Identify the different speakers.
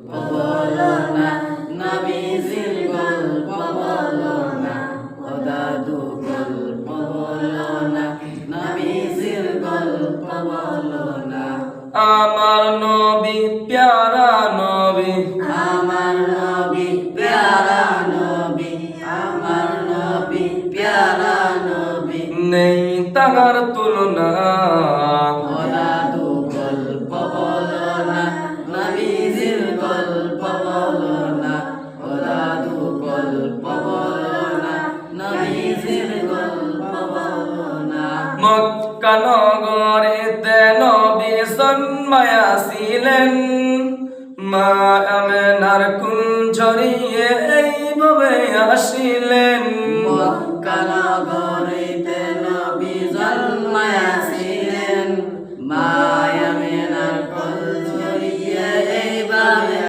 Speaker 1: বলো না নবীজির গল্প বলো না ও দাদু গল্প বলো না নবীজির গল্প বলো না
Speaker 2: আমার নবী প্যারা নবী
Speaker 1: আমার নবী প্যারা নবী আমার নবী প্যারা নবী
Speaker 2: নেই তাহার তুলনা
Speaker 1: ও দাদু গল্প বলো না নবীজির গল্প বলো না ও দাদু গল্প বলো না নবীজির গল্প বলো না
Speaker 2: মক্কা নগরীতে নবী জন্মাইয়াছিলেন মা আমেনার কুঞ্জরিয়ে এইভাবে আসিলেন
Speaker 1: মক্কা নগর